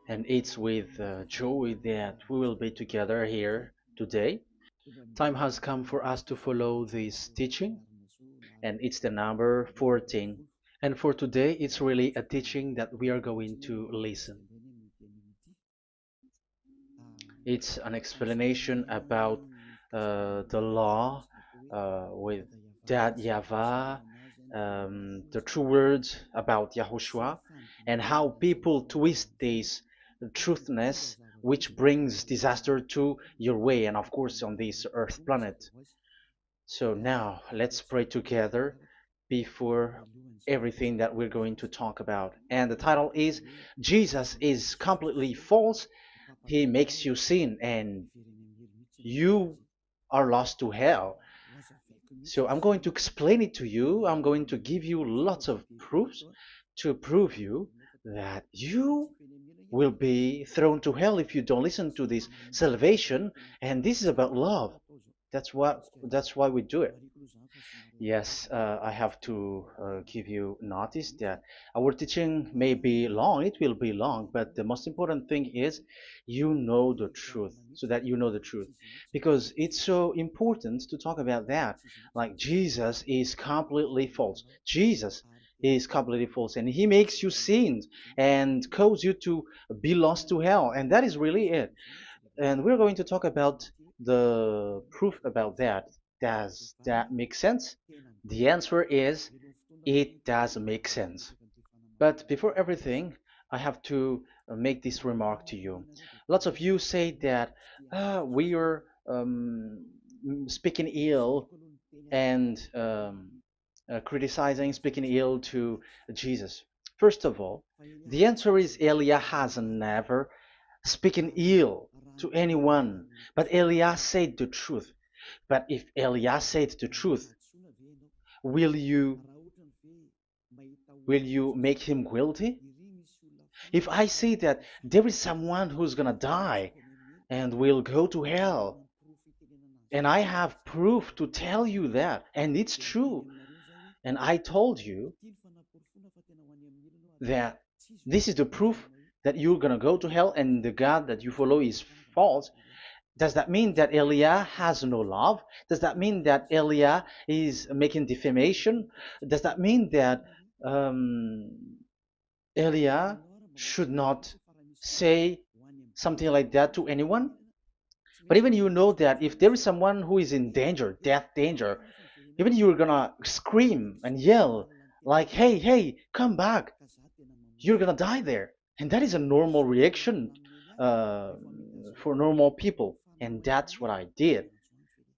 And it's with joy that we will be together here today. Time has come for us to follow this teaching, and it's the number 14. And for today, it's really a teaching that we are going to listen. It's an explanation about the law with that YAHVAH, the true words about YAHOSHUAH, and how people twist this truthness which brings disaster to your way and of course on this earth planet. So now let's pray together before everything that we're going to talk about. And the title is Jesus is completely false. He makes you sin and you are lost to hell. So I'm going to explain it to you. I'm going to give you lots of proofs to prove you that you will be thrown to hell if you don't listen to this salvation. And this is about love. That's why we do it. Yes, I have to give you notice that our teaching may be long, it will be long, but the most important thing is you know the truth, so that you know the truth. Because it's so important to talk about that. Like Jesus is completely false. Jesus is completely false, and he makes you sin and cause you to be lost to hell, and that is really it. And we're going to talk about the proof about that. Does that make sense? The answer is it does make sense. But before everything, I have to make this remark to you. Lots of you say that we are speaking ill and criticizing, speaking ill to Jesus. First of all, the answer is Elia has never speaking ill to anyone, but Elias said the truth. But if Elias said the truth, will you will you make him guilty? If I say that there is someone who's gonna die and will go to hell, and I have proof to tell you that, and it's true, and I told you that this is the proof that you're gonna go to hell and the God that you follow is false, does that mean that Elia has no love? Does that mean that Elia is making defamation? Does that mean that um, Elia should not say something like that to anyone? But even you know that if there is someone who is in danger, death danger, even you're gonna scream and yell like, "Hey, hey, come back! You're gonna die there." And that is a normal reaction uh, for normal people, and that's what I did.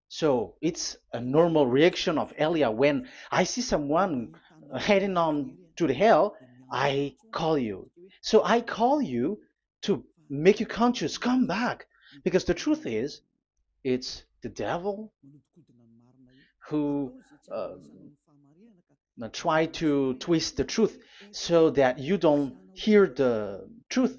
So it's a normal reaction of Elia when I see someone heading on to the hell, I call you. So I call you to make you conscious, come back. Because the truth is, it's the devil who try to twist the truth so that you don't hear the truth.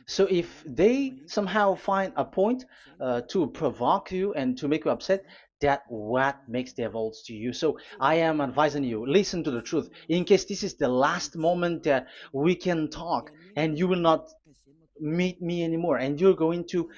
So if they somehow find a point to provoke you and to make you upset, that what makes devils to you. So I am advising you, listen to the truth. In case this is the last moment that we can talk and you will not meet me anymore and you're going to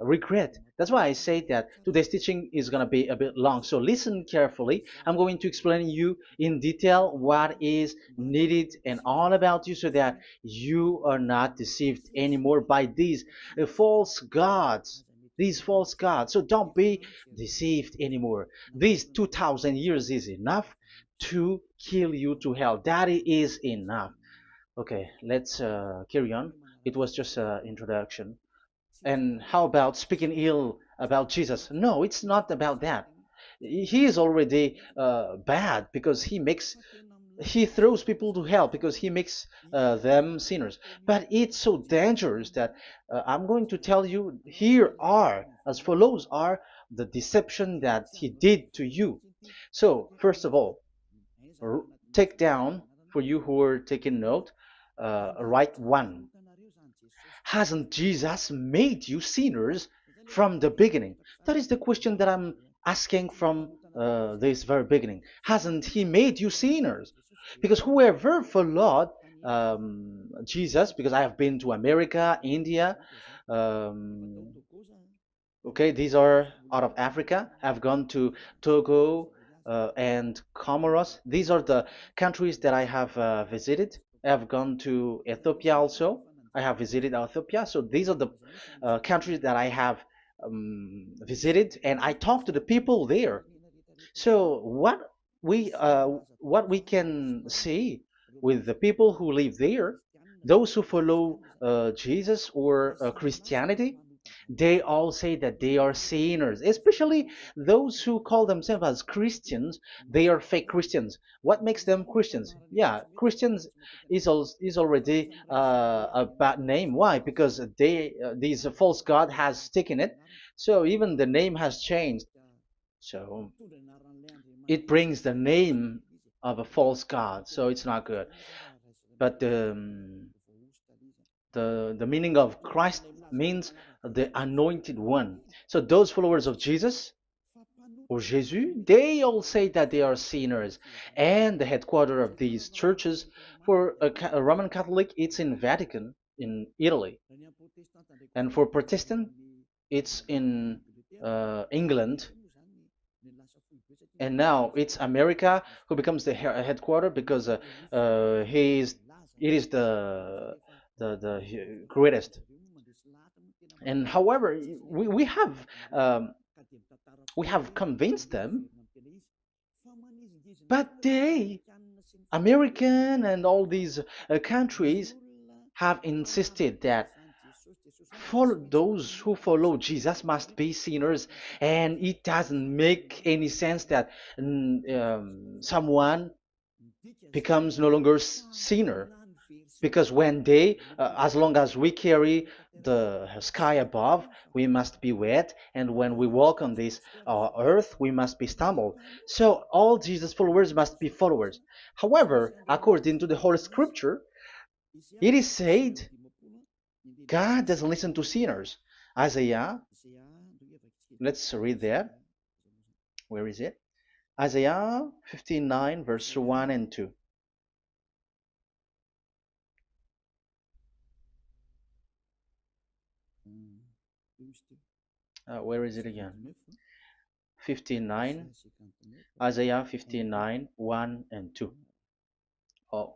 regret. That's why I say that today's teaching is going to be a bit long, so listen carefully. I'm going to explain you in detail what is needed and all about you so that you are not deceived anymore by these false gods. So don't be deceived anymore. These 2000 years is enough to kill you to hell. That is enough. Okay, let's carry on. It was just an introduction. And how about speaking ill about Jesus? No, it's not about that. He is already bad because he throws people to hell because he makes them sinners. But it's so dangerous that I'm going to tell you here are as follows are the deception that he did to you. So first of all, take down for you who are taking note. Write one. Hasn't Jesus made you sinners from the beginning? That is the question that I'm asking from this very beginning. Hasn't he made you sinners? Because whoever followed Jesus, because I have been to America, India. Um, okay, these are out of Africa. I've gone to Togo and Comoros. These are the countries that I have visited. I've gone to Ethiopia also. I have visited Ethiopia. So these are the countries that I have visited, and I talked to the people there. So what we can see with the people who live there, those who follow Jesus or Christianity, they all say that they are sinners, especially those who call themselves as Christians. They are fake Christians. What makes them Christians? Yeah, Christians is already a bad name. Why? Because these false god has taken it. So even the name has changed. So it brings the name of a false god. So it's not good. But the meaning of Christ means the anointed one. So those followers of Jesus or Jesus, they all say that they are sinners. And the headquarters of these churches for a Roman Catholic, it's in Vatican in Italy, and for Protestant, it's in England, and now it's America who becomes the headquarter because he is it is the greatest. And however, we have um, we have convinced them, but they, American and all these countries, have insisted that follow those who follow Jesus must be sinners, and it doesn't make any sense that someone becomes no longer sinner, because when they as long as we carry the sky above, we must be wet, and when we walk on this earth, we must be stumbled. So all Jesus followers must be followers. However, according to the Holy Scripture, it is said God doesn't listen to sinners. Isaiah, let's read that. Where is it? Isaiah 59 verse 1 and 2. Where is it again? 59, Isaiah 59, 1 and 2. Oh,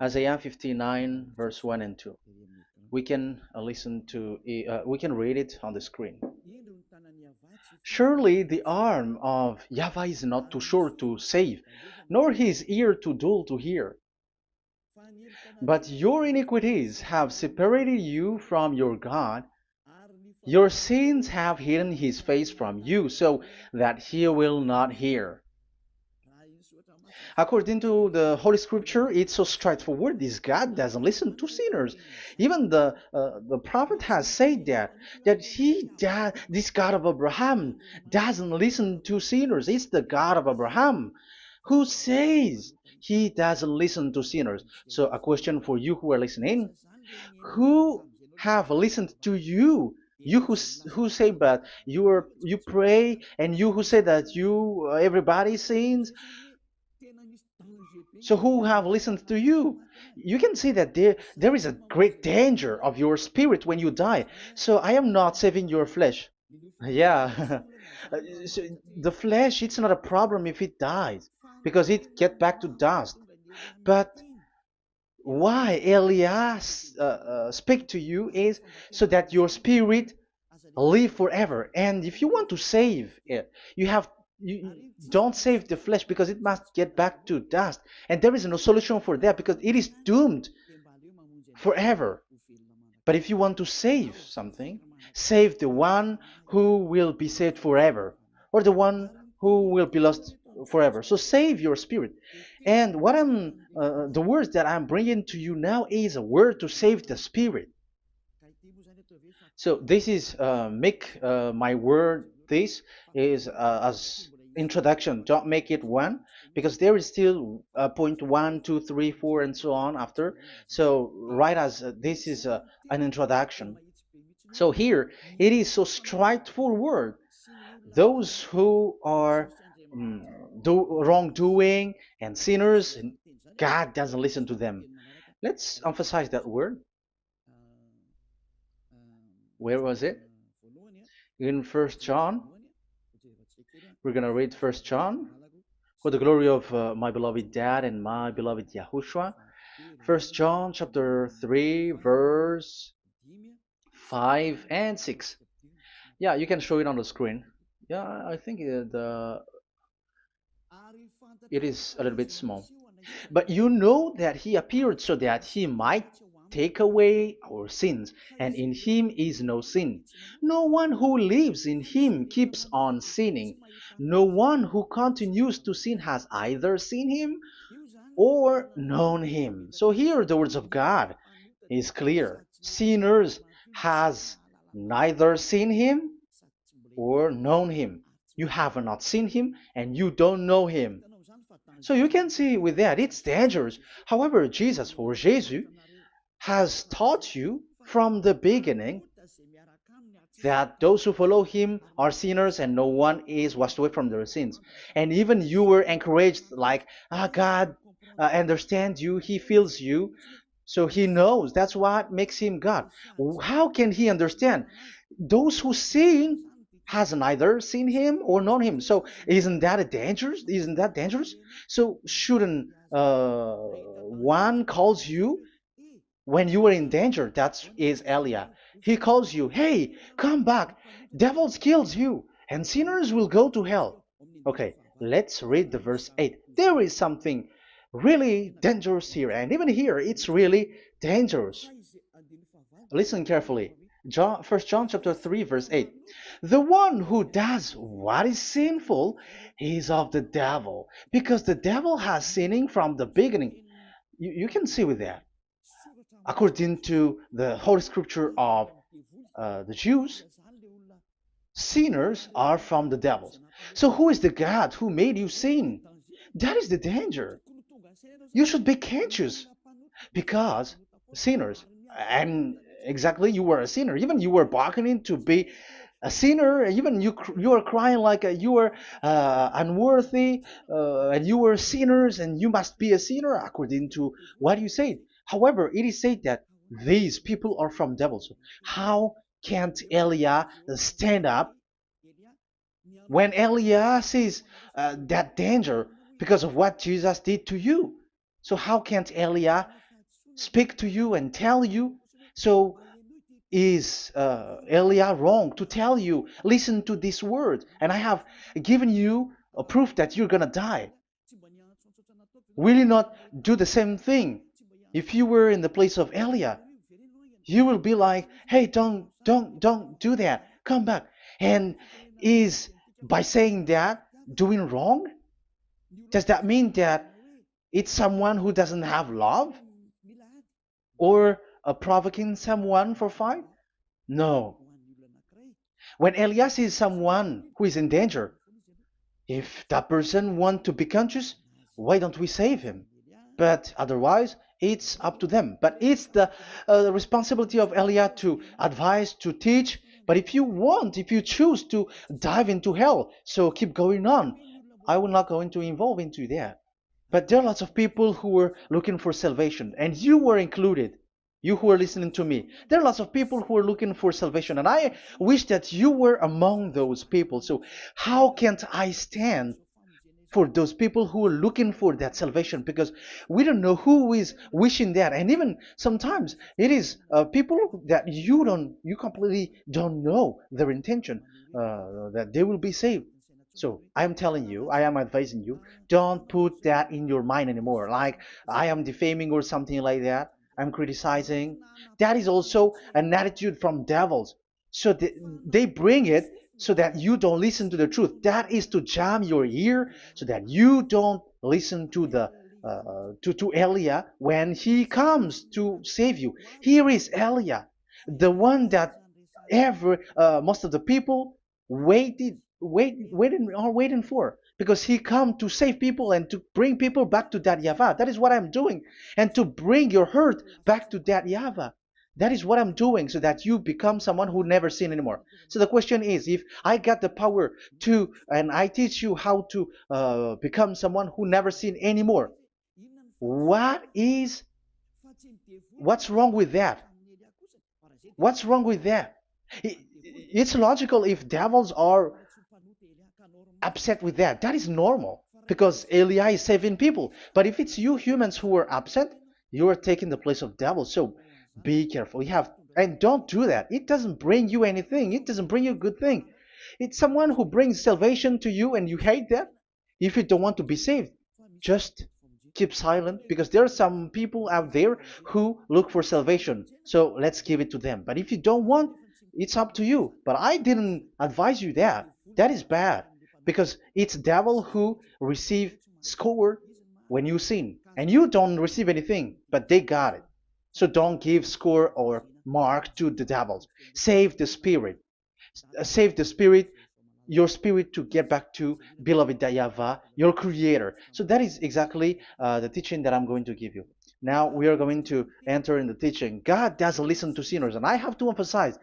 Isaiah 59, verse 1 and 2. We can we can read it on the screen. Surely the arm of Yahweh is not too short to save, nor his ear too dull to hear. But your iniquities have separated you from your God. Your sins have hidden his face from you so that he will not hear. According to the Holy Scripture, it's so straightforward. This God doesn't listen to sinners. Even the prophet has said that this God of Abraham doesn't listen to sinners. It's the God of Abraham who says he doesn't listen to sinners. So a question for you who are listening: who have listened to you? You who say but you pray, and you who say that you everybody sins, so who have listened to you? You can see that there is a great danger of your spirit when you die. So I am not saving your flesh. Yeah. So the flesh, it's not a problem if it dies, because it get back to dust. But why Elias speak to you is so that your spirit live forever. And if you want to save it, you don't save the flesh, because it must get back to dust, and there is no solution for that because it is doomed forever. But if you want to save something, save the one who will be saved forever, or the one who will be lost forever. So save your spirit. And the words that I'm bringing to you now is a word to save the spirit. So this is make my word. This is as introduction. Don't make it one, because there is still point one, two, three, four, and so on after. So write as this is an introduction. So here it is so straightforward. Those who are do wrongdoing and sinners, God doesn't listen to them. Let's emphasize that word. Where was it? In First John. We're gonna read First John. For the glory of my beloved Dad and my beloved Yahushua. First John chapter 3 verse 5 and 6. Yeah, you can show it on the screen. Yeah, I think it is a little bit small. But you know that he appeared so that he might take away our sins, and in him is no sin. No one who lives in him keeps on sinning. No one who continues to sin has either seen him or known him. So here the words of God is clear. Sinners has neither seen him or known him. You have not seen him and you don't know him. So you can see with that it's dangerous. However, Jesus or Jesus has taught you from the beginning that those who follow him are sinners and no one is washed away from their sins. And even you were encouraged like, God understands you, he feels you, so he knows. That's what makes him God. How can he understand? Those who sin has neither seen him or known him. So isn't that a dangerous? Isn't that dangerous? So shouldn't one calls you when you are in danger? That is Elia. He calls you, hey, come back. Devils kills you, and sinners will go to hell. Okay, let's read the verse 8. There is something really dangerous here, and even here it's really dangerous. Listen carefully. John, 1 John chapter 3 verse 8. The one who does what is sinful is of the devil, because the devil has sinning from the beginning. You can see with that. According to the Holy Scripture of the Jews, sinners are from the devils. So who is the God who made you sin? That is the danger. You should be conscious because sinners, and exactly you were a sinner. Even you were bargaining to be a sinner. Even you were crying like you were unworthy, and you were sinners, and you must be a sinner according to what you said. However, it is said that these people are from devils. How can't Elia stand up when Elia sees that danger because of what Jesus did to you? So how can't Elia speak to you and tell you? So is Elia wrong to tell you, listen to this word, and I have given you a proof that you're gonna die? Will you not do the same thing? If you were in the place of Elia, you will be like, hey, don't do that, come back. And is by saying that doing wrong? Does that mean that it's someone who doesn't have love or provoking someone for fight? No. When Elias is someone who is in danger, if that person wants to be conscious, why don't we save him? But otherwise, it's up to them. But it's the responsibility of Elia to advise, to teach. But if you want, if you choose to dive into hell, so keep going on. I will not go into involve into that. But there are lots of people who were looking for salvation, and you were included. You who are listening to me, there are lots of people who are looking for salvation, and I wish that you were among those people. So how can't I stand for those people who are looking for that salvation? Because we don't know who is wishing that, and even sometimes it is people that you completely don't know their intention that they will be saved. So I am telling you, I am advising you, don't put that in your mind anymore. Like I am defaming or something like that. I'm criticizing. That is also an attitude from devils. So they bring it so that you don't listen to the truth. That is to jam your ear so that you don't listen to the to Elia when he comes to save you. Here is Elia, the one that every most of the people waiting for, because he come to save people and to bring people back to that Yahvah. That is what I'm doing, and to bring your hurt back to that Yahvah. That is what I'm doing, so that you become someone who never sin anymore. So the question is, if I got the power to, and I teach you how to become someone who never sin anymore, What is what's wrong with that? What's wrong with that? It's logical if devils are upset with that. That is normal because Eli is saving people. But if it's you humans who are upset, you are taking the place of devils. So be careful. You have and don't do that. It doesn't bring you anything. It doesn't bring you a good thing. It's someone who brings salvation to you and you hate that. If you don't want to be saved, just keep silent because there are some people out there who look for salvation. So let's give it to them. But if you don't want, it's up to you. But I didn't advise you that. That is bad because it's devil who receive score when you sin and you don't receive anything, but they got it. So don't give score or mark to the devils. Save the spirit. Save the spirit, your spirit to get back to beloved Yahweh, your creator. So that is exactly the teaching that I'm going to give you. Now we are going to enter in the teaching. God doesn't listen to sinners, and I have to emphasize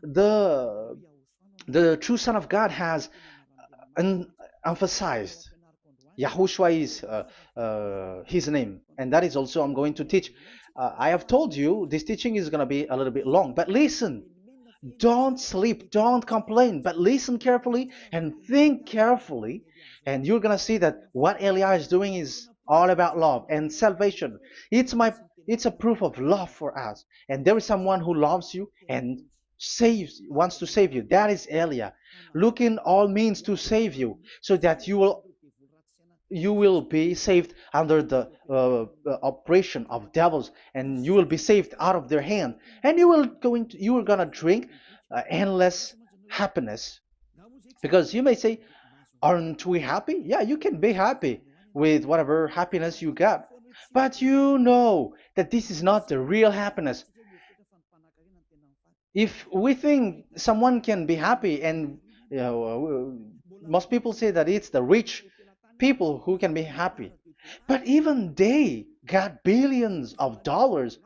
the the true Son of God has emphasized. Yahushua is his name, and that is also I'm going to teach. I have told you this teaching is going to be a little bit long, but listen. Don't sleep, don't complain, but listen carefully and think carefully, and you're gonna see that what Eliah is doing is all about love and salvation. It's my it's a proof of love for us, and there is someone who loves you and wants to save you. That is Eliah, looking all means to save you, so that you will be saved under the oppression of devils, and you will be saved out of their hand, and you are gonna drink endless happiness. Because you may say, aren't we happy? Yeah, you can be happy with whatever happiness you got, but you know that this is not the real happiness. If we think someone can be happy, and most people say that it's the rich people who can be happy, but even they got billions of dollars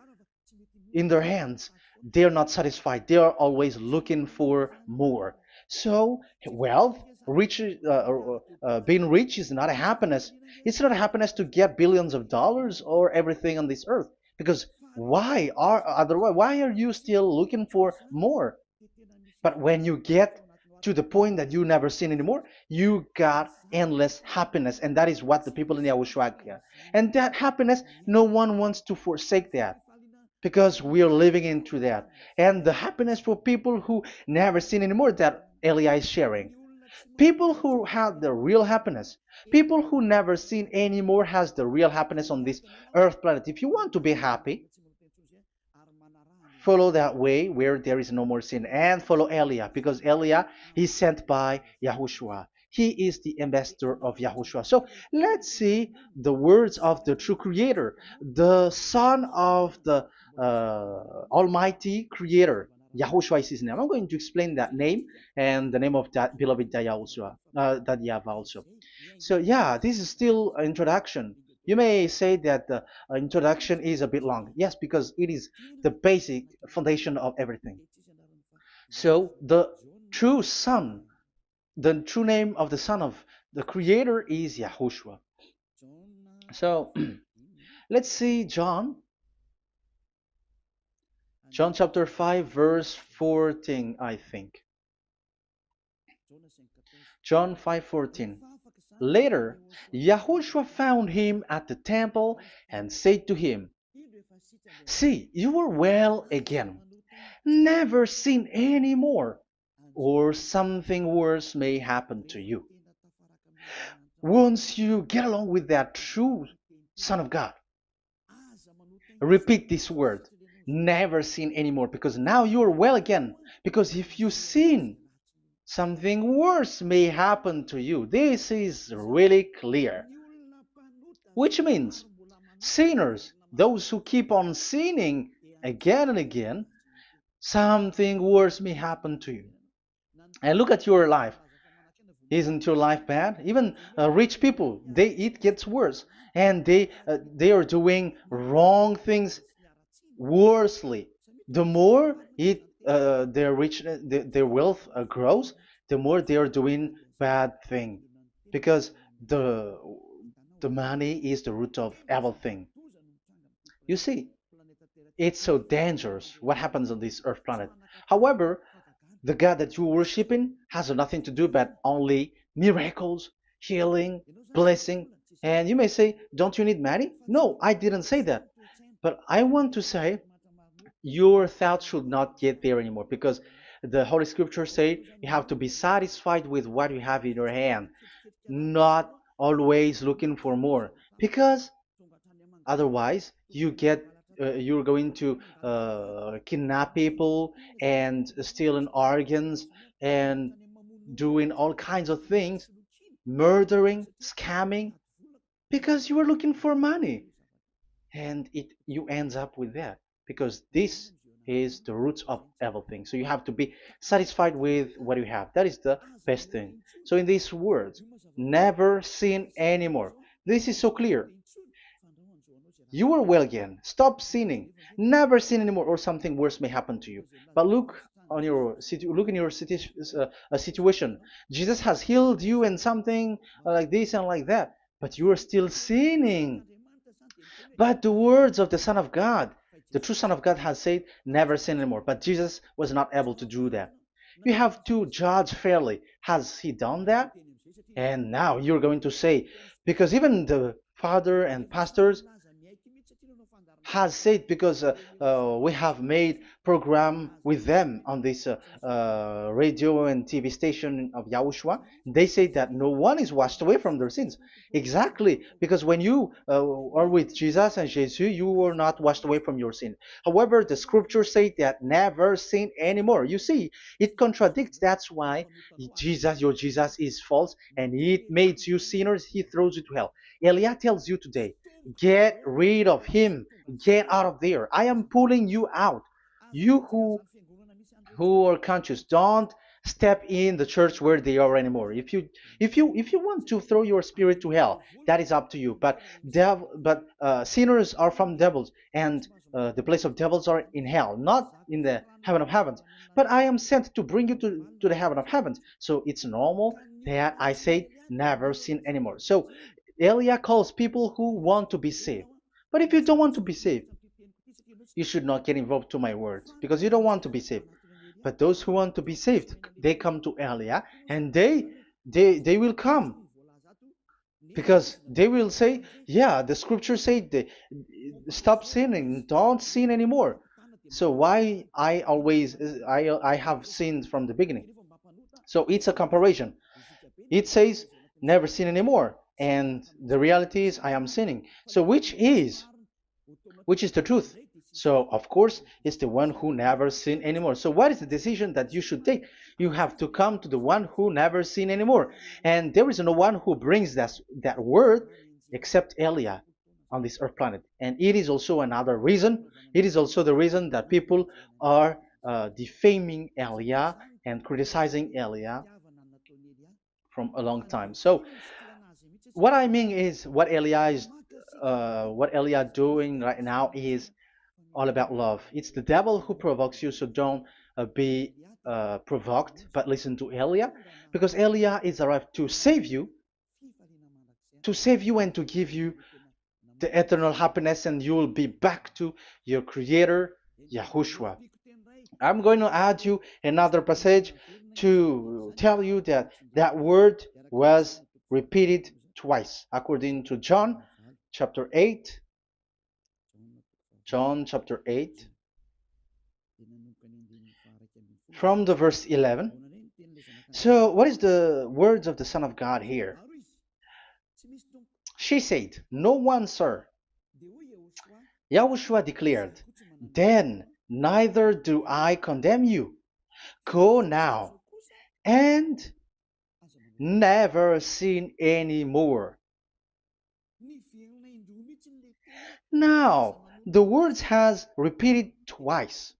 in their hands, they're not satisfied. They are always looking for more. So wealth, being rich is not a happiness. It's not a happiness to get billions of dollars or everything on this earth. Because why are you still looking for more? But when you get to the point that you never sin anymore, you got endless happiness, and that is what the people in Yahushua get. And that happiness, no one wants to forsake that because we are living into that. And the happiness for people who never sin anymore that Elia is sharing. People who have the real happiness, people who never sin anymore has the real happiness on this earth planet. If you want to be happy, follow that way where there is no more sin and follow Elia because Elia is sent by Yahushua. He is the ambassador of Yahushua. So let's see the words of the true creator, the son of the almighty creator. Yahushua is his name. I'm going to explain that name and the name of that beloved Yahushua, that Yahweh also. So yeah, this is still an introduction. You may say that the introduction is a bit long. Yes, because it is the basic foundation of everything. So true son, the true name of the son of the creator is Yahushua. So let's see John chapter 5 verse 14, I think. John 5:14. Later, Yahushua found him at the temple and said to him, "See, you are well again. Never sin any more, or something worse may happen to you." Once you get along with that true Son of God, repeat this word, never sin anymore, because now you are well again. Because if you sin, something worse may happen to you. This is really clear. Which means sinners, those who keep on sinning again and again, something worse may happen to you. And look at your life. Isn't your life bad? Even rich people, it gets worse, and they are doing wrong things worsely. The more their rich their wealth grows, the more they are doing bad thing, because the the money is the root of everything. You see, it's so dangerous what happens on this earth planet. However, the God that you're worshiping has nothing to do but only miracles, healing, blessing. And you may say, don't you need money? No, I didn't say that. But I want to say your thoughts should not get there anymore because the Holy Scriptures say you have to be satisfied with what you have in your hand, not always looking for more. Because otherwise, you're going to kidnap people and stealing organs and doing all kinds of things, murdering, scamming, because you are looking for money, and it you ends up with that because this is the roots of everything. So you have to be satisfied with what you have. That is the best thing. So in these words, never sin anymore. This is so clear. You are well again. Stop sinning. Never sin anymore, or something worse may happen to you. But look in your situation. Jesus has healed you and something like this and like that, but you are still sinning. But the words of the Son of God, the true Son of God, has said, "Never sin anymore." But Jesus was not able to do that. You have to judge fairly. Has he done that? And now you're going to say, because even the father and pastors has said, because we have made program with them on this radio and TV station of Yahushua. They say that no one is washed away from their sins. Exactly, because when you are with Jesus and Jesus, you are not washed away from your sin. However, the scriptures say that never sin anymore. You see, it contradicts. That's why your Jesus is false, and it makes you sinners. He throws you to hell. Elia tells you today, get rid of him. Get out of there. I am pulling you out. You who are conscious, don't step in the church where they are anymore. If you want to throw your spirit to hell, that is up to you. But sinners are from devils, and the place of devils are in hell, not in the heaven of heavens. But I am sent to bring you to the heaven of heavens. So it's normal that I say never sin anymore. So Elia calls people who want to be saved. But if you don't want to be saved, you should not get involved to my words because you don't want to be saved. But those who want to be saved, they come to Elia, and they will come because they will say, yeah, the scriptures say stop sinning, don't sin anymore. So why I have sinned from the beginning. So it's a comparison. It says never sin anymore, and the reality is I am sinning. So which is the truth? So, of course, it's the one who never sin anymore. So, what is the decision that you should take? You have to come to the one who never sin anymore. And there is no one who brings that word except Elia on this earth planet. And it is also another reason. It is also the reason that people are defaming Elia and criticizing Elia from a long time. So, what I mean is what Elia doing right now is all about love. It's the devil who provokes you, so don't be provoked, but listen to Elia, because Elia is arrived to save you and to give you the eternal happiness, and you will be back to your Creator, Yahushua. I'm going to add you another passage to tell you that that word was repeated twice, according to chapter 8, John chapter 8, from the verse 11. So, what is the words of the Son of God here? She said, "No one, sir." Yahushua declared, "Then neither do I condemn you. Go now and never sin any more." Now, the words has repeated twice.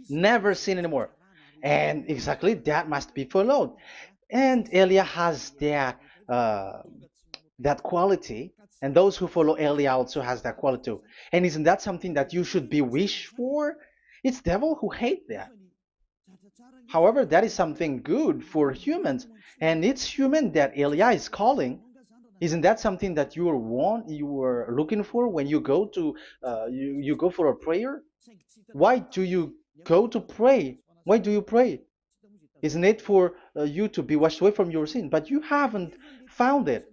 Never sin anymore. And exactly that must be followed. And Elia has that quality, and those who follow Elia also has that quality too. And isn't that something that you should be wish for? It's devil who hate that. However, that is something good for humans, and it's human that Elia is calling. Isn't that something that you were looking for when you go to you go for a prayer? Why do you go to pray? Why do you pray? Isn't it for you to be washed away from your sin? But you haven't found it.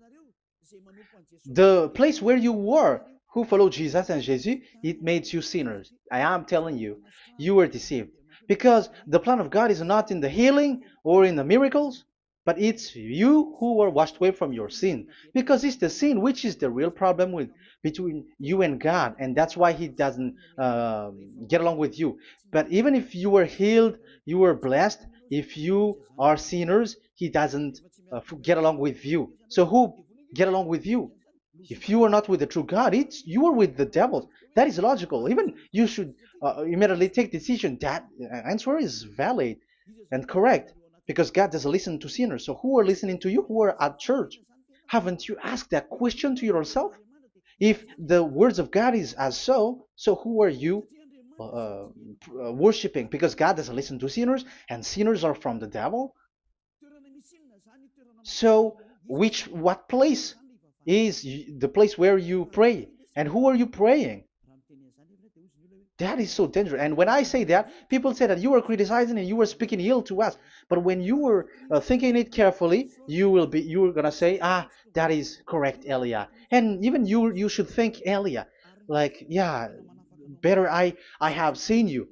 The place where you were, who followed Jesus and Jesus, it made you sinners. I am telling you, you were deceived. Because the plan of God is not in the healing or in the miracles, but it's you who were washed away from your sin. Because it's the sin which is the real problem with between you and God, and that's why He doesn't get along with you. But even if you were healed, you were blessed. If you are sinners, He doesn't get along with you. So who get along with you? If you are not with the true God, it's you are with the devil. That is logical. Even you should immediately take decision. That answer is valid and correct because God doesn't listen to sinners. So who are listening to you? Who are at church? Haven't you asked that question to yourself? If the words of God is as so who are you worshiping? Because God doesn't listen to sinners, and sinners are from the devil. So, what place is the place where you pray? And who are you praying? That is so dangerous. And when I say that, people say that you are criticizing and you are speaking ill to us. But when you were thinking it carefully, you are gonna say, ah, that is correct, Elia. And even you should think, Elia, like, yeah, better I have seen you.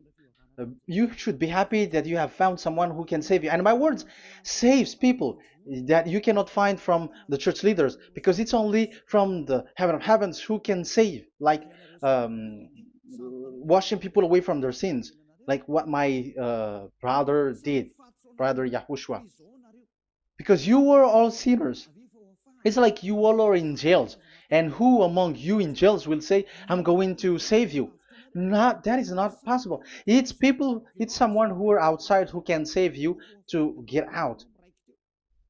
You should be happy that you have found someone who can save you. And my words saves people that you cannot find from the church leaders because it's only from the heaven of heavens who can save, like um, washing people away from their sins, like what my brother did, brother Yahushua. Because you were all sinners. It's like you all are in jails. And who among you in jails will say, I'm going to save you? Not that is not possible. It's people, it's someone who are outside who can save you to get out,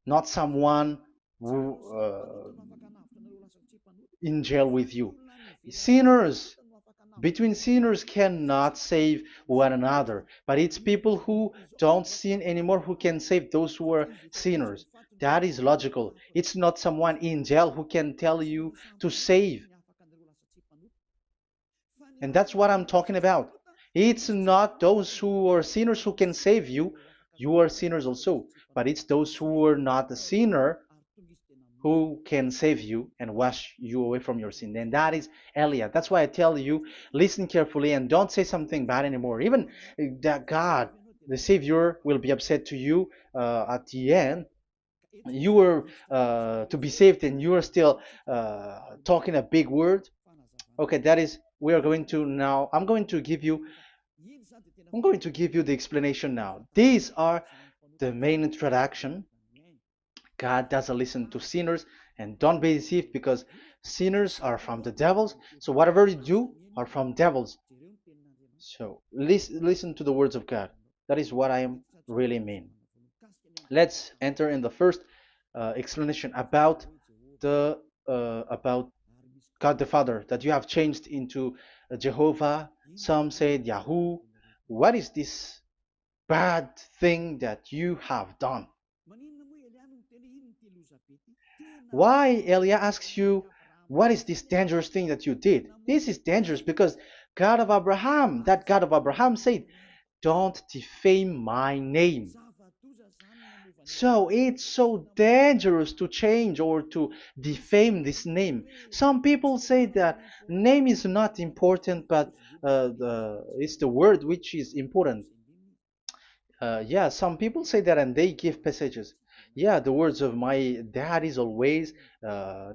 not someone who in jail with you. Sinners, between sinners cannot save one another, but it's people who don't sin anymore who can save those who are sinners. That is logical. It's not someone in jail who can tell you to save. And that's what I'm talking about. It's not those who are sinners who can save you. You are sinners also. But it's those who are not a sinner who can save you and wash you away from your sin. And that is Eliah. That's why I tell you, listen carefully and don't say something bad anymore. Even that God, the Savior, will be upset to you at the end. You were to be saved and you are still talking a big word. Okay, that is, we are going to now, I'm going to give you the explanation now. These are the main introduction. God doesn't listen to sinners, and don't be deceived because sinners are from the devils. So whatever you do are from devils. So listen to the words of God. That is what I am really mean. Let's enter in the first explanation about God the Father that you have changed into Jehovah. Some said Yahoo. What is this bad thing that you have done? Why Elia asks you, what is this dangerous thing that you did? This is dangerous because God of Abraham, that God of Abraham said, don't defame my name. So it's so dangerous to change or to defame this name. Some people say that name is not important, but it's the word which is important. Yeah, some people say that and they give passages. Yeah, the words of my dad is always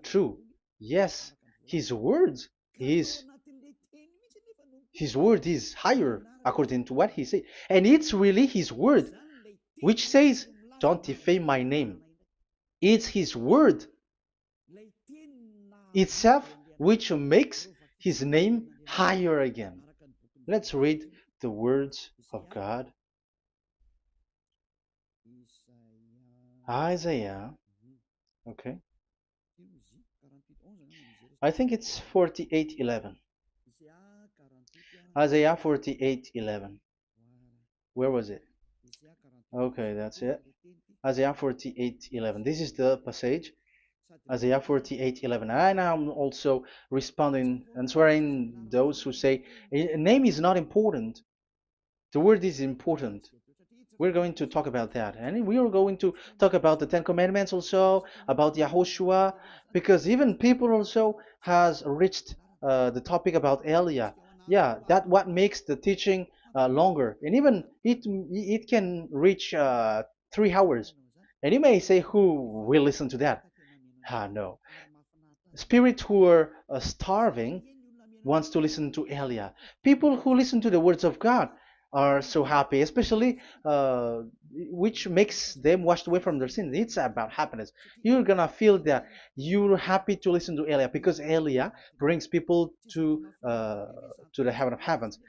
true. Yes, his words, his his word is higher according to what he said. And it's really his word which says, don't defame my name. It's his word itself which makes his name higher again. Let's read the words of God. Isaiah, okay. I think it's 48:11. Isaiah 48:11. Where was it? Okay, that's it. Isaiah 48:11. This is the passage. Isaiah 48:11. And I'm also responding, answering those who say a name is not important. The word is important. We're going to talk about that. And we are going to talk about the Ten Commandments also, about Yahushua, because even people also has reached the topic about Elia. Yeah, that what makes the teaching longer. And even it can reach 3 hours. And you may say, who will listen to that? Ah, no. Spirits who are starving wants to listen to Elia. People who listen to the words of God are so happy, especially which makes them washed away from their sins. It's about happiness. You're gonna feel that you're happy to listen to Elia because Elia brings people to the heaven of heavens.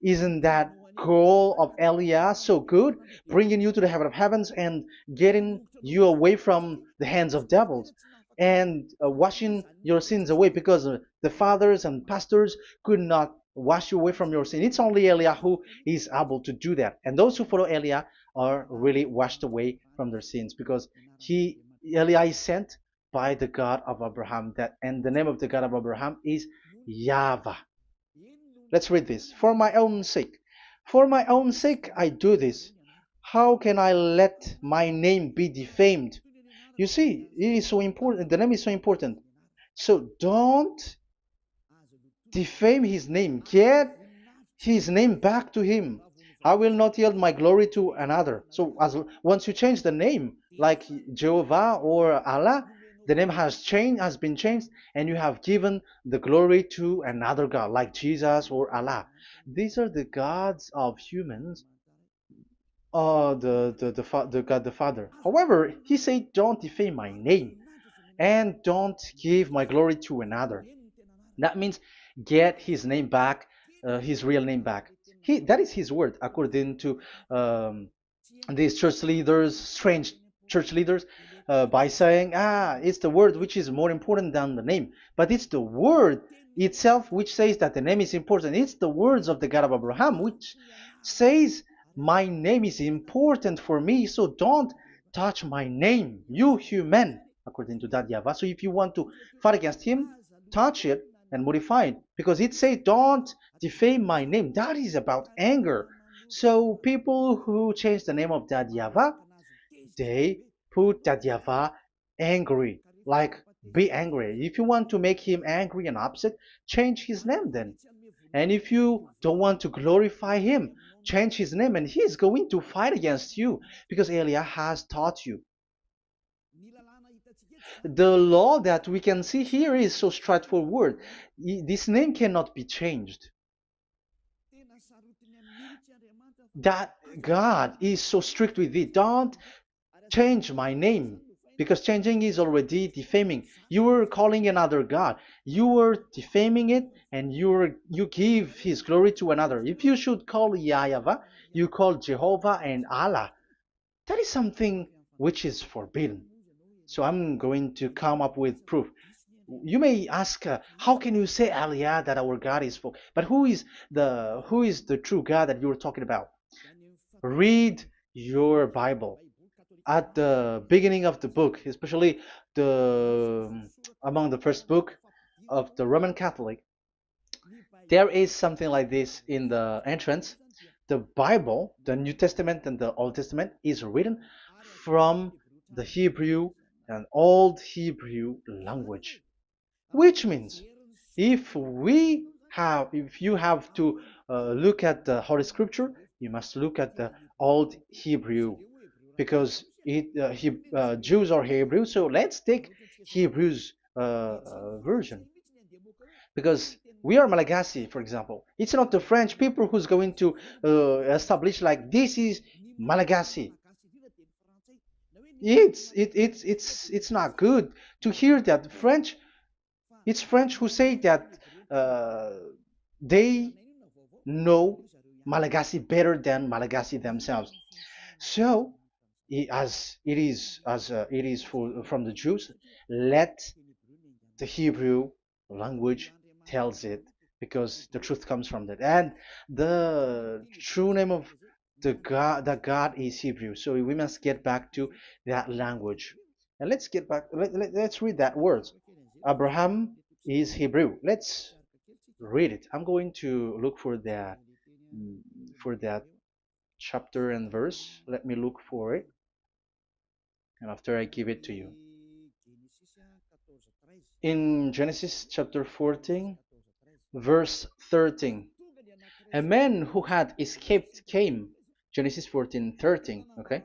Isn't that goal of Elia so good, bringing you to the heaven of heavens and getting you away from the hands of devils? And washing your sins away because the fathers and pastors could not wash you away from your sin. It's only Elia who is able to do that. And those who follow Elia are really washed away from their sins because Elia is sent by the God of Abraham. And the name of the God of Abraham is YAHVAH. Let's read this. For my own sake. For my own sake I do this. How can I let my name be defamed? You see, it is so important. The name is so important. So don't defame his name. Get his name back to him. I will not yield my glory to another. So as once you change the name, like Jehovah or Allah, the name has been changed, and you have given the glory to another God, like Jesus or Allah. These are the gods of humans, the God the Father. However, he said, "Don't defame my name, and don't give my glory to another." That means get his name back, his real name back. That is his word, according to um, these church leaders, strange church leaders, by saying, it's the word which is more important than the name. But it's the word itself which says that the name is important. It's the words of the God of Abraham which says, my name is important for me, so don't touch my name, you human, according to that YAHVAH. So if you want to fight against him, touch it and modify it, because it says, don't defame my name. That is about anger. So people who change the name of that YAHVAH, they put that YAHVAH angry, like be angry. If you want to make him angry and upset, change his name then. And if you don't want to glorify him, change his name, and he's going to fight against you because Elia has taught you. The law that we can see here is so straightforward. This name cannot be changed. That God is so strict with it. Don't change my name, because changing is already defaming. You are calling another God. You are defaming it, and you give his glory to another. If you should call YAHVAH, you call Jehovah and Allah. That is something which is forbidden. So I'm going to come up with proof. You may ask, how can you say, Aliyah, that our God is full? But who is the true God that you're talking about? Read your Bible. At the beginning of the book, especially the among the first book of the Roman Catholic, there is something like this in the entrance. The Bible, the New Testament and the Old Testament, is written from the Hebrew and Old Hebrew language, which means if you have to look at the Holy Scripture, you must look at the Old Hebrew, because Jews are Hebrew. So let's take Hebrew's version, because we are Malagasy, for example. It's not the French people who's going to establish like this is Malagasy. It's not good to hear that French. It's French who say that uh, they know Malagasy better than Malagasy themselves. So, as it is from the Jews, let the Hebrew language tells it, because the truth comes from that, and the true name of the God is Hebrew. So we must get back to that language. And let's get back. Let's read that word. Abraham is Hebrew. Let's read it. I'm going to look mm, for that chapter and verse. Let me look for it, and after I give it to you. In Genesis chapter 14, verse 13, a man who had escaped came, Genesis 14:13, okay,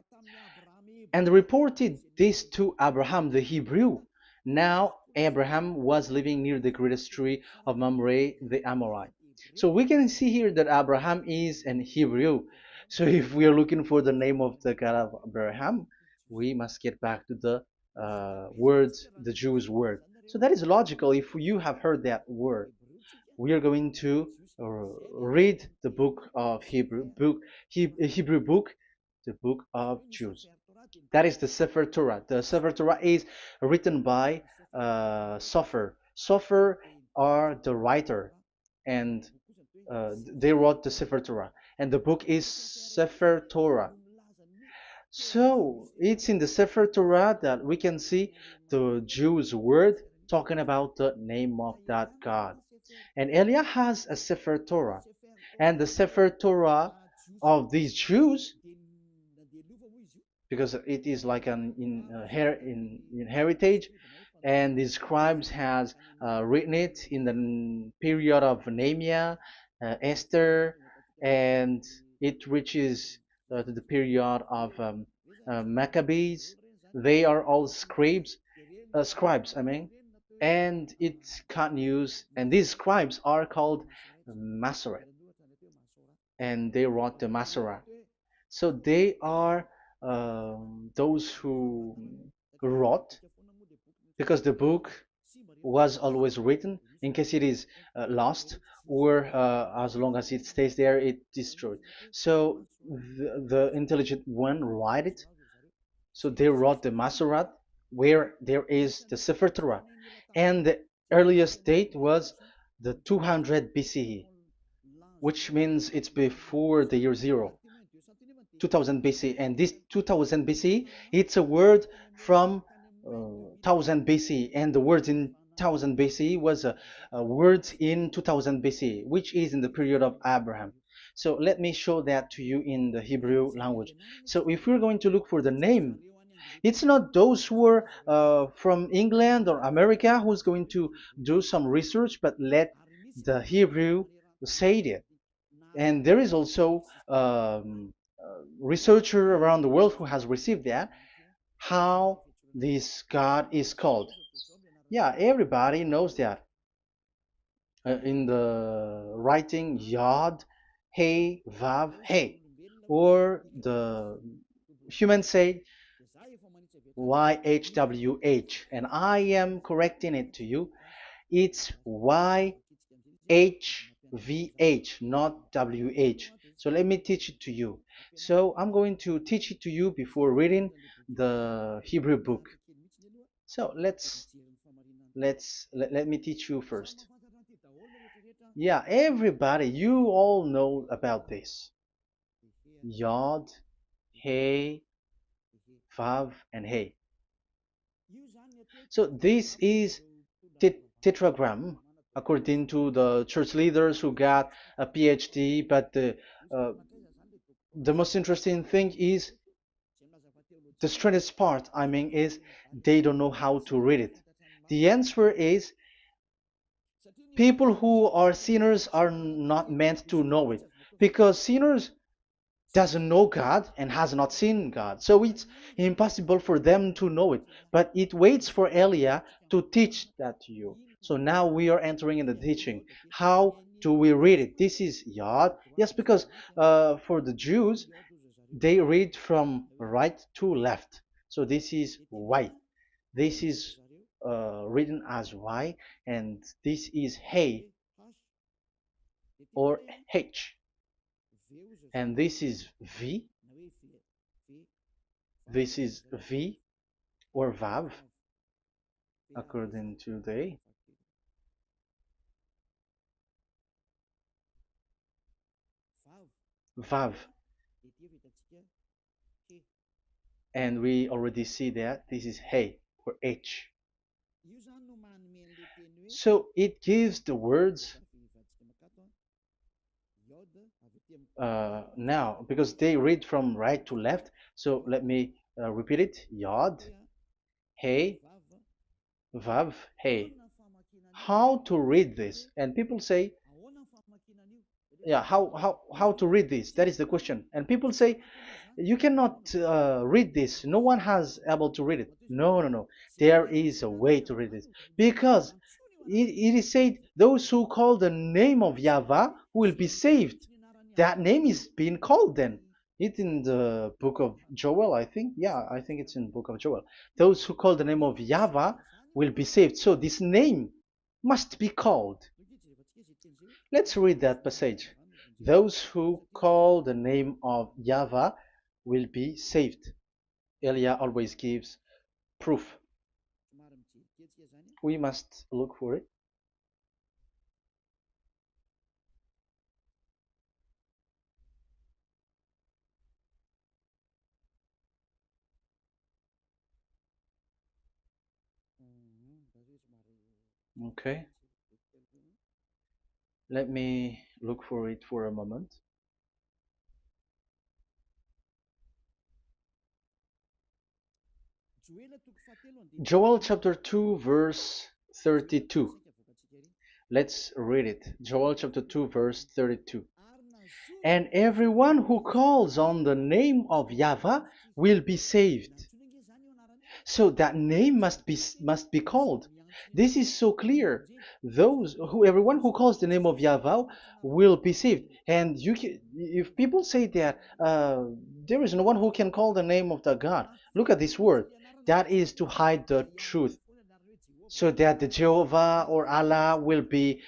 and reported this to Abraham the Hebrew. Now Abraham was living near the greatest tree of Mamre the Amorite. So we can see here that Abraham is an Hebrew. So if we are looking for the name of the God of Abraham, we must get back to the word, the Jews word. So that is logical. If you have heard that word, we are going to read the book of Hebrew book, the book of Jews. That is the Sefer Torah. The Sefer Torah is written by Sofer. Sofer are the writer, and they wrote the Sefer Torah, and the book is Sefer Torah. So it's in the Sefer Torah that we can see the Jews' word talking about the name of that God. And Elia has a Sefer Torah, and the Sefer Torah of these Jews, because it is like an in heritage, and the scribes has written it in the period of Nehemiah, Esther, and it reaches to the period of Maccabees. They are all scribes, I mean, and it continues, and these scribes are called Masoret, and they wrote the Masorah. So they are those who wrote, because the book was always written in case it is lost, or as long as it stays there, it destroyed. So the intelligent one write it. So they wrote the Masorat, where there is the Sefer Torah, and the earliest date was the 200 BCE, which means it's before the year zero. 2000 BC, and this 2000 BC, it's a word from 1000 BC, and the word in 1000 BC was a word in 2000 BC, which is in the period of Abraham. So let me show that to you in the Hebrew language. So if we're going to look for the name, it's not those who are from England or America who's going to do some research, but let the Hebrew say it. And there is also researcher around the world who has received that, how this God is called. Yeah, everybody knows that. In the writing Yod, Hey, Vav, Hey, or the human say YHWH, and I am correcting it to you. It's YHVH, not WH. So let me teach it to you. So I'm going to teach it to you before reading the Hebrew book. So let me teach you first. Yeah, everybody, you all know about this. Yod, Hey, Vav, and Hey. So this is tetragram, according to the church leaders who got a PhD. But uh, the most interesting thing is, the strangest part, I mean, is they don't know how to read it. The answer is, people who are sinners are not meant to know it, because sinners doesn't know God and has not seen God. So it's impossible for them to know it. But it waits for Elia to teach that to you. So now we are entering in the teaching. How do we read it? This is Yod. Yes, because for the Jews, they read from right to left. So this is Y. This is written as Y, and this is Hey or H, and this is V. This is V or Vav, according to the Vav. And we already see that this is Hey. or H. So it gives the words now because they read from right to left. So let me repeat it. Yod, Hey, Vav, Hey. How to read this? And people say, yeah, how to read this? That is the question. And people say, you cannot read this. No one has able to read it. No, no, no. There is a way to read this because it is said those who call the name of Yahweh will be saved. That name is being called then. It's in the book of Joel, I think. Yeah, I think it's in the book of Joel. Those who call the name of Yahweh will be saved. So this name must be called. Let's read that passage. Those who call the name of Yahweh will be saved. Elia always gives proof. We must look for it. Okay, let me look for it for a moment. Joel chapter 2, verse 32. Let's read it. Joel chapter 2, verse 32. And everyone who calls on the name of Yahweh will be saved. So that name must be called. This is so clear. Everyone who calls the name of Yahweh will be saved. And if people say that there is no one who can call the name of the God, look at this word. That is to hide the truth so that the Jehovah or Allah will be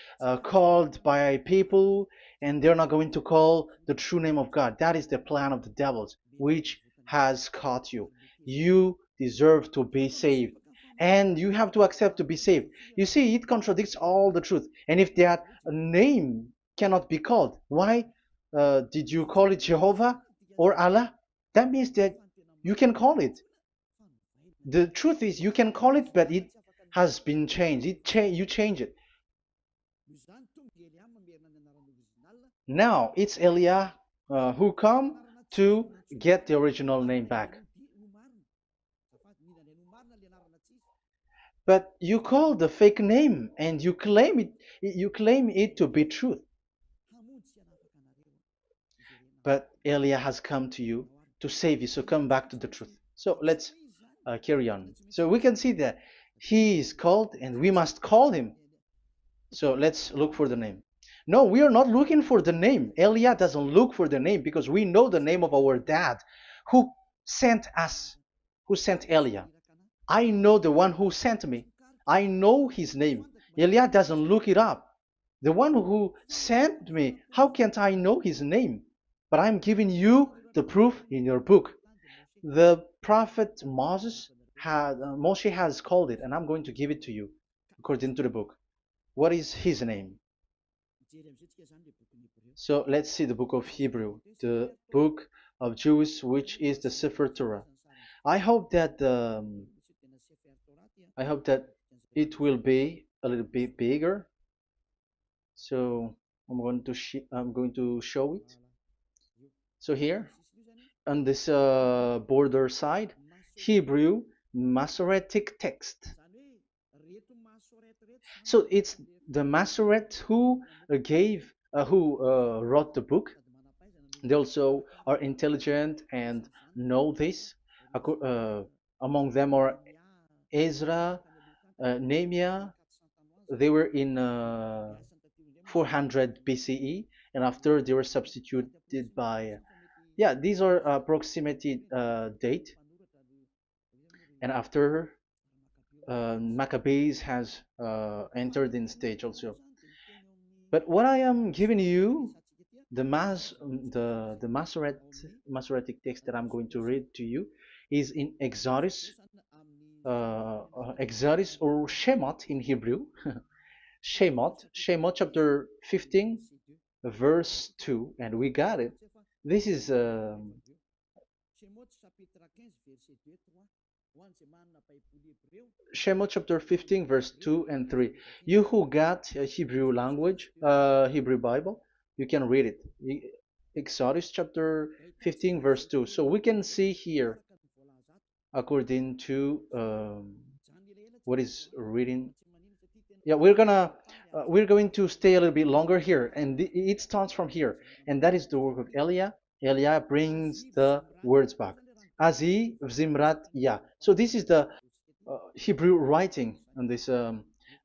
called by people and they're not going to call the true name of God. That is the plan of the devils, which has caught you. You deserve to be saved. And you have to accept to be saved. You see, it contradicts all the truth. And if that name cannot be called, why did you call it Jehovah or Allah? That means that you can call it. The truth is you can call it, but it has been changed. You change it. Now it's Elia who come to get the original name back. But you call the fake name and you claim it to be truth. But Elia has come to you to save you, so come back to the truth. So let's carry on. So we can see that he is called and we must call him. So let's look for the name. No, we are not looking for the name. Elia doesn't look for the name because we know the name of our dad who sent us, who sent Elia. I know the one who sent me. I know his name. Elia doesn't look it up. The one who sent me, how can't I know his name? But I'm giving you the proof in your book. The prophet Moshe has called it, and I'm going to give it to you according to the book. What is his name? So let's see the book of Hebrew, the book of Jews, which is the Sefer Torah. I hope that it will be a little bit bigger. So I'm going to show it. So here on this border side, Hebrew Masoretic text. So it's the Masoret who wrote the book. They also are intelligent and know this. Among them are Ezra, Nehemiah. They were in 400 BCE, and after they were substituted by, yeah, these are approximated date. And after Maccabees has entered in stage also. But what I am giving you, the Masoretic text that I'm going to read to you, is in Exodus or Shemot in Hebrew, Shemot chapter 15, verse 2, and we got it. This is Shemot chapter 15, verse 2 and 3. You who got a Hebrew language, Hebrew Bible, you can read it. Exodus chapter 15, verse 2. So we can see here, according to what is reading. Yeah, we're going to stay a little bit longer here, and it starts from here, and that is the work of Eliah. Eliah brings the words back. Azi Zimrat Ya. So this is the Hebrew writing on this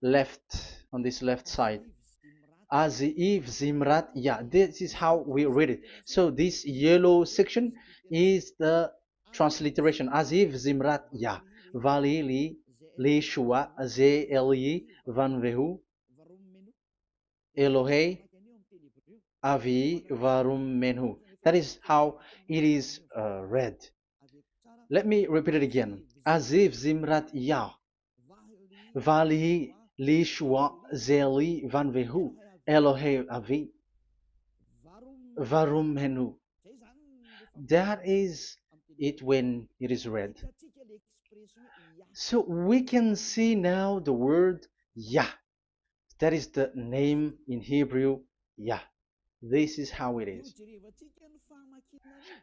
left side. Aziv Zimrat Ya. This is how we read it. So this yellow section is the transliteration. Aziv Zimrat Ya. Vali li shua ze eli van vehu Elohei avi varum menhu. That is how it is read. Let me repeat it again. Aziv Zimrat Ya. Vali li shua ze eli van vehu Elohei avi varum menhu. That is it when it is read. So we can see now the word Yah. That is the name in Hebrew, Yah. This is how it is.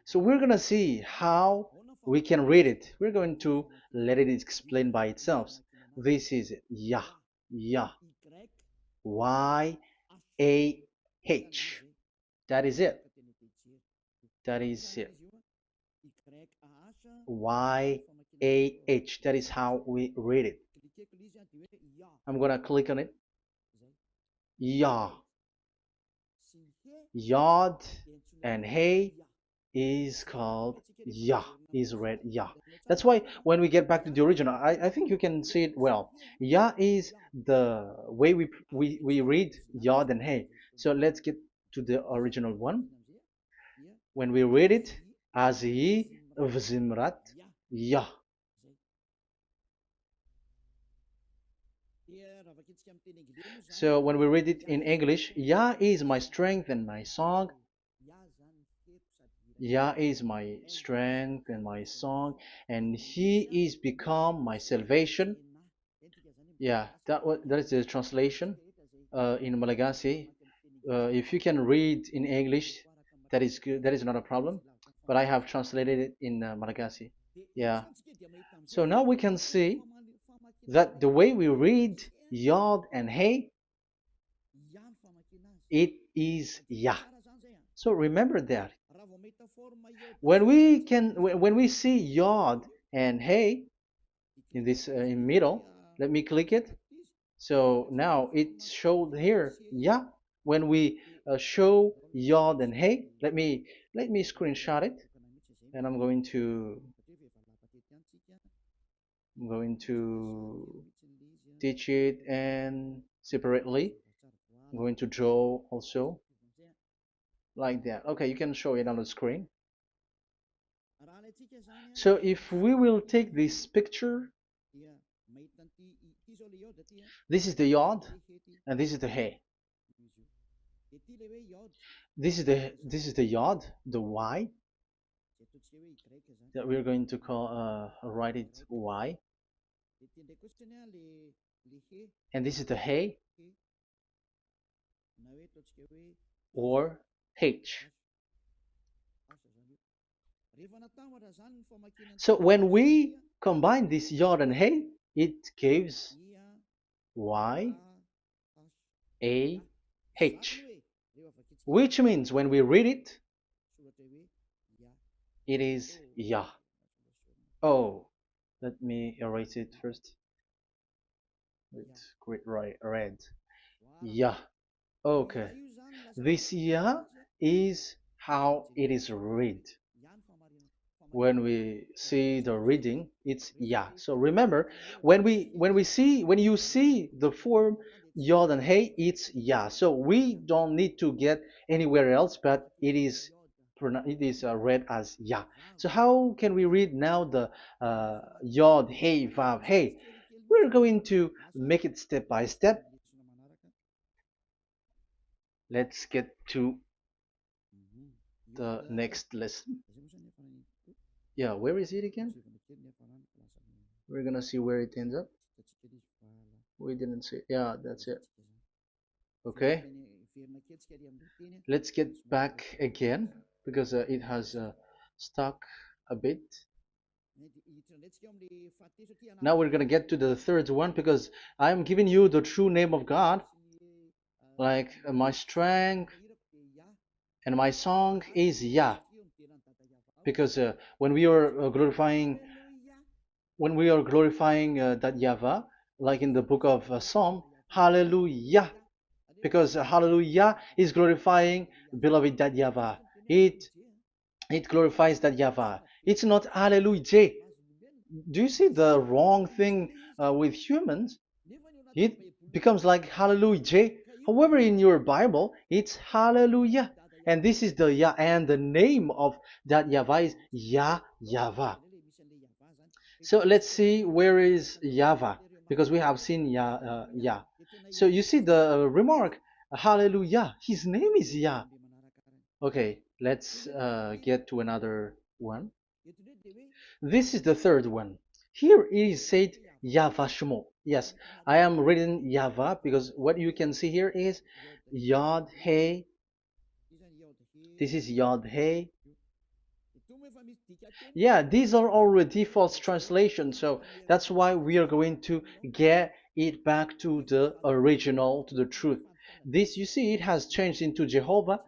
So we're going to see how we can read it. We're going to let it explain by itself. This is it. Yah. Yah. Y-A-H. That is it. That is it. Y-A-H. That is how we read it. I'm going to click on it. Yah. Yod and Hey is called Yah, is read Yah. That's why when we get back to the original, I think you can see it well. Yah is the way we read Yod and Hey. So let's get to the original one. When we read it, Azi Vzimrat Yah. So when we read it in English, Yah is my strength and my song. Yah is my strength and my song, and He is become my salvation. Yeah, that is the translation in Malagasy. If you can read in English, that is good. That is not a problem. But I have translated it in Malagasy. Yeah. So now we can see that the way we read Yod and Hey, it is Yah. So remember that when we see Yod and Hey in this in middle, let me click it. So now it showed here, yeah. When we show Yod and Hey, let me screenshot it, and I'm going to teach it and separately. I'm going to draw also like that. Okay, you can show it on the screen. So if we will take this picture, this is the Yod and this is the Hey. This is the Yod, the Y that we're going to call write it Y, and this is the Hey or H. So when we combine this Yod and Hey, it gives Y A H, which means when we read it, it is Yah. Oh, let me erase it first with great red. Yah. Okay. This Yah is how it is read. When we see the reading, it's Yah. So remember, when you see the form Yod and Hey, it's Yah. So we don't need to get anywhere else, but it is read as Yah. So how can we read now the Yod, Hey, Vav, Hey? We're going to make it step by step. Let's get to the next lesson. Yeah, where is it again? We're gonna see where it ends up. We didn't see. Yeah, that's it. Okay. Let's get back again because it has stuck a bit. Now we're gonna get to the third one because I'm giving you the true name of God, like my strength and my song is Yah, because when we are glorifying that Yahweh, like in the book of Psalm, Hallelujah, because Hallelujah is glorifying beloved that Yahweh. It it glorifies that Yahweh. It's not Hallelujah. Do you see the wrong thing with humans? It becomes like Hallelujah. However, in your Bible, it's Hallelujah. And this is the Yah, and the name of that Yahweh is Yahweh. So let's see where is Yahweh, because we have seen Yah. So you see the remark, Hallelujah. His name is Yah. Okay, let's get to another one. This is the third one. Here it is said YAHVAH. Yes, I am reading Yahvah because what you can see here is Yod Hey. This is Yod Hey. Yeah, these are already false translations, so that's why we are going to get it back to the original, to the truth. This, you see, it has changed into Jehovah.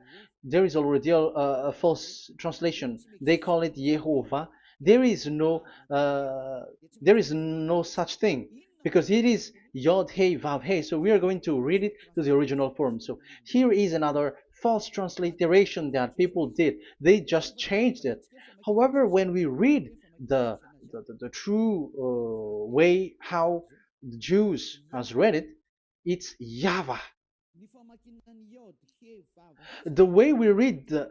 There is already a false translation. They call it Yehovah. There is no, uh, there is no such thing because it is Yod Hey Vav Hey. So we are going to read it to the original form. So here is another false transliteration that people did. They just changed it. However, when we read the true way how the Jews has read it, it's Yahweh. The way we read the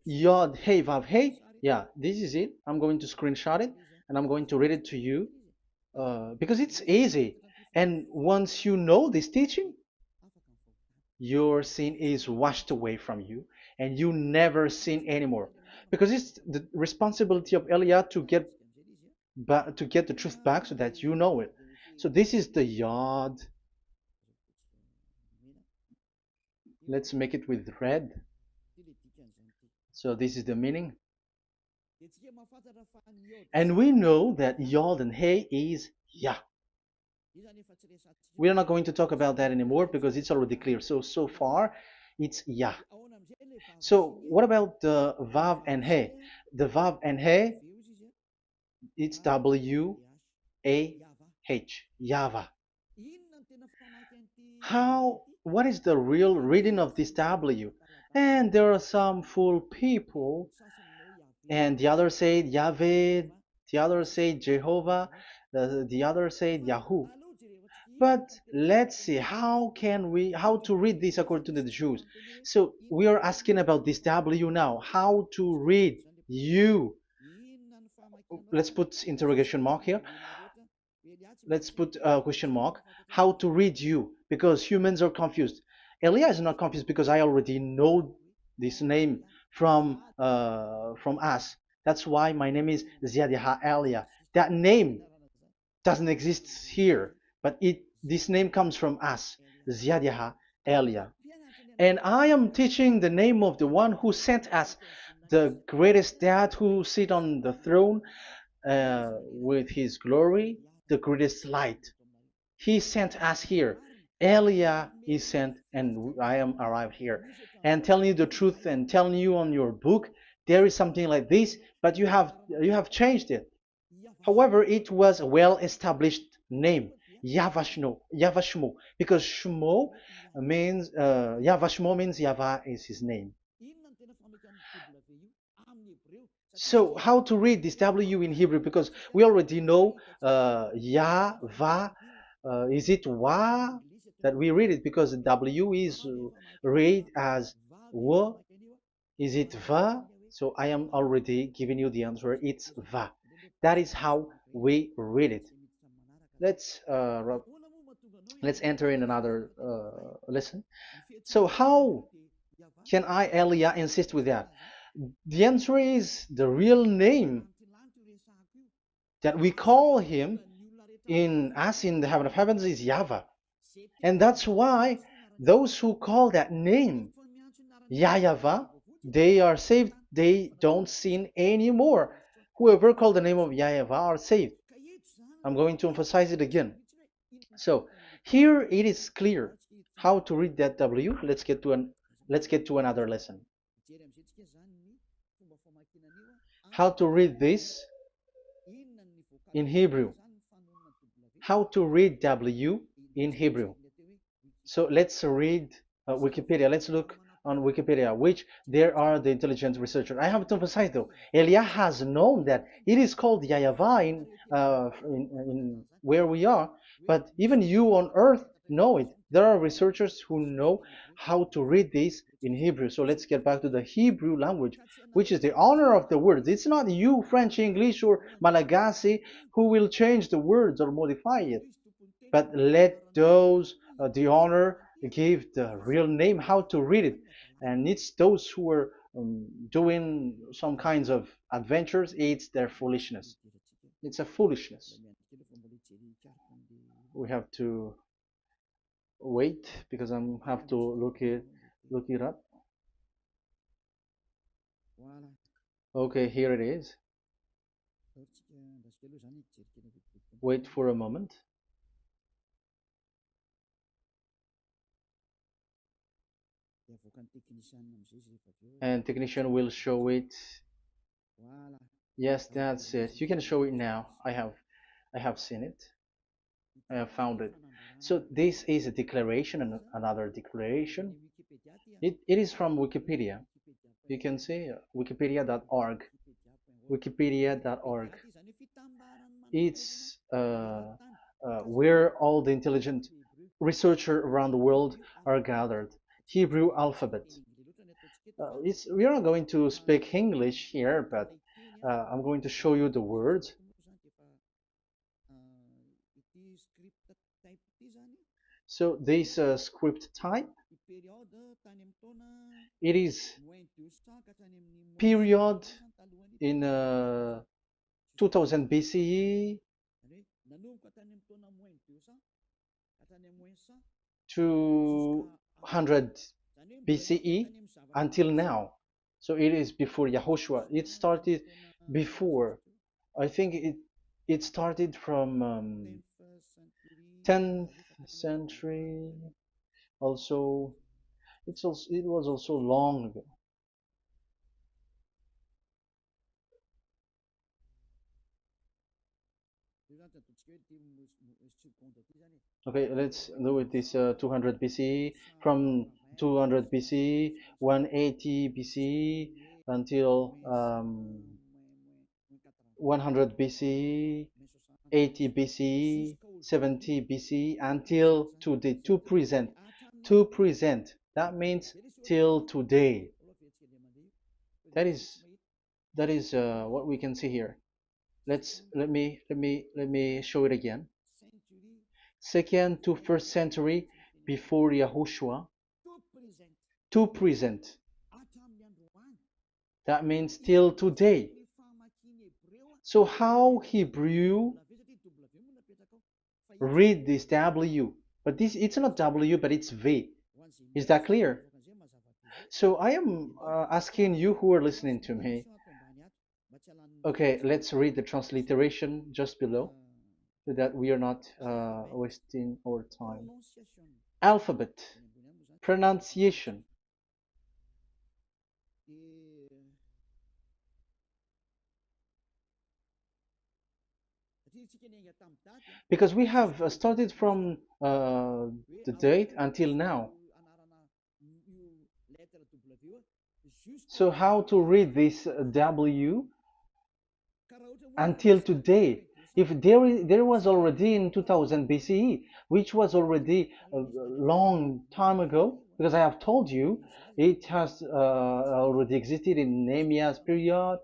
Yod Hey Vav Hey, yeah, this is it. I'm going to screenshot it and I'm going to read it to you because it's easy. And once you know this teaching, your sin is washed away from you and you never sin anymore. Because it's the responsibility of Elia to get to get the truth back so that you know it. So this is the Yod. Let's make it with red. So this is the meaning. And we know that Yod and Hey is Yah. We are not going to talk about that anymore because it's already clear. So far, it's Yah. So what about the Vav and He? The Vav and He, it's W-A-H, Yahvah. What is the real reading of this W? And there are some fool people, and the other say Yahweh, the other say Jehovah, the other say Yahoo. But let's see how to read this according to the Jews. So we are asking about this W now. How to read you? Let's put interrogation mark here. Let's put a question mark. How to read you? Because humans are confused. Elia is not confused because I already know this name from us. That's why my name is Ziadiha Elia. That name doesn't exist here, but this name comes from us, Ziadiha Elia. And I am teaching the name of the one who sent us, the greatest dad who sit on the throne with his glory, the greatest light. He sent us here. Elia is sent, and I am arrived here. And telling you the truth and telling you on your book, there is something like this, but you have changed it. However, it was a well-established name, Yahvah, because Shmo means Yahvah means Yahvah is his name. So how to read this W in Hebrew? Because we already know Yahvah. Is it Wa that we read it? Because W is read as W. Is it Va? So I am already giving you the answer. It's Va. That is how we read it. Let's uh, let's enter in another lesson. So how can I, Elia, insist with that? The answer is the real name that we call him in as in the heaven of heavens is YAHVAH. And that's why those who call that name YAHVAH, they are saved. They don't sin anymore. Whoever called the name of YAHVAH are saved. I'm going to emphasize it again. So here it is clear how to read that W. Let's get to another lesson. How to read this in Hebrew. How to read W in Hebrew. So let's read Wikipedia. Let's look on Wikipedia, which there are the intelligent researchers. I have to emphasize though, Elia has known that it is called YAHVAH in where we are, but even you on earth know it. There are researchers who know how to read this in Hebrew. So let's get back to the Hebrew language, which is the honor of the words. It's not you, French, English, or Malagasy, who will change the words or modify it, but let those the honor give the real name how to read it, and it's those who are doing some kinds of adventures. It's their foolishness. It's a foolishness. We have to wait because I have to look it up. Okay, here it is. Wait for a moment. And technician will show it. Yes, that's it. You can show it now. I have seen it. I have found it. So this is a declaration and another declaration. It is from Wikipedia. You can see wikipedia.org. Wikipedia.org. It's where all the intelligent researchers around the world are gathered. Hebrew alphabet. We are not going to speak English here, but I'm going to show you the words. So this script type, it is period in 2000 BCE to 100 BCE until now. So it is before Yahushua. It started before. I think it started from 10th century. Also, it was also long ago. Okay, let's do it this 200 BCE, from 200 BCE, 180 BCE until 100 BCE, 80 BCE, 70 BCE until today, to present. To present. That means till today. That is what we can see here. Let me show it again. Second to first century before Yahushua. To present. That means till today. So how Hebrew read this W? But this, it's not W, but it's V. Is that clear? So I am asking you who are listening to me. Okay, let's read the transliteration just below so that we are not wasting our time. Alphabet, pronunciation. Because we have started from the date until now. So how to read this W until today? If there was already in 2000 BCE, which was already a long time ago, because I have told you it has already existed in Nehemiah's period,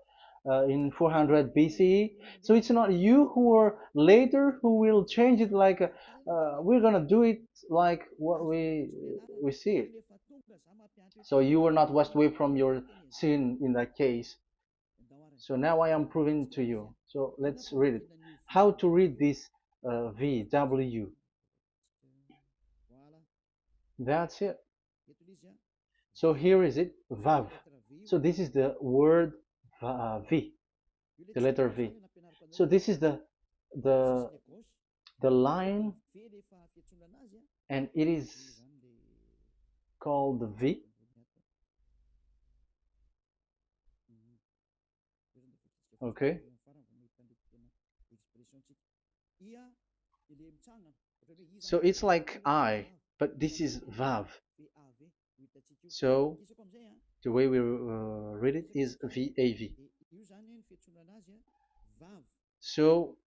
in 400 BCE. So it's not you who are later who will change it, like we're gonna do it like what we see it. So you were not washed away from your sin in that case. So now I am proving to you. So let's read it. How to read this V, W. That's it. So here is it, Vav. So this is the word V, the letter V. So this is the the line, and it is called the V. Okay. So it's like I, but this is Vav. So the way we read it is VAV. So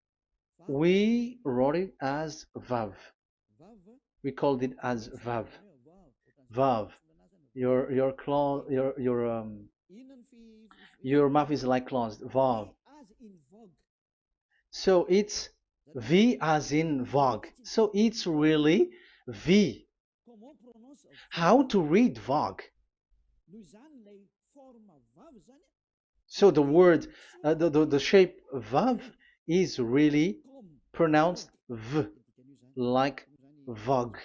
we wrote it as Vav. We called it as Vav. Vav. Your claw, your mouth is like closed. Vav. So it's V as in Vogue. So it's really V. How to read Vogue? So the word, the shape Vav is really pronounced V, like Vogue.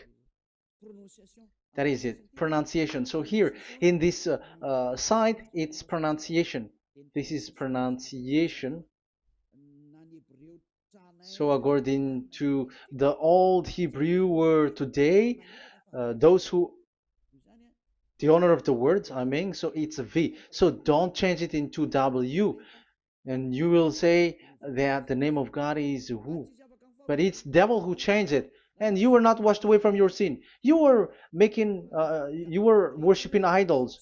That is it, pronunciation. So here in this side, it's pronunciation. This is pronunciation. So according to the old Hebrew word today, those who, the owner of the words, I mean, so it's a V. So don't change it into W, and you will say that the name of God is who. But it's devil who changed it, and you were not washed away from your sin. You were you were worshiping idols,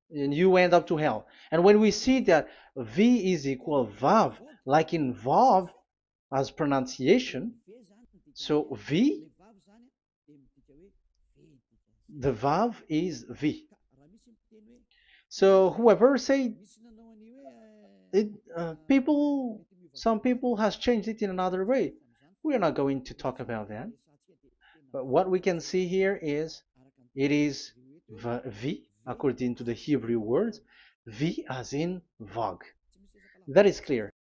and you went up to hell. And when we see that V is equal Vav, like in Vav as pronunciation, so V, the Vav is V. So whoever say it, some people has changed it in another way. We are not going to talk about that. But what we can see here is it is V according to the Hebrew words, V as in Vog. That is clear.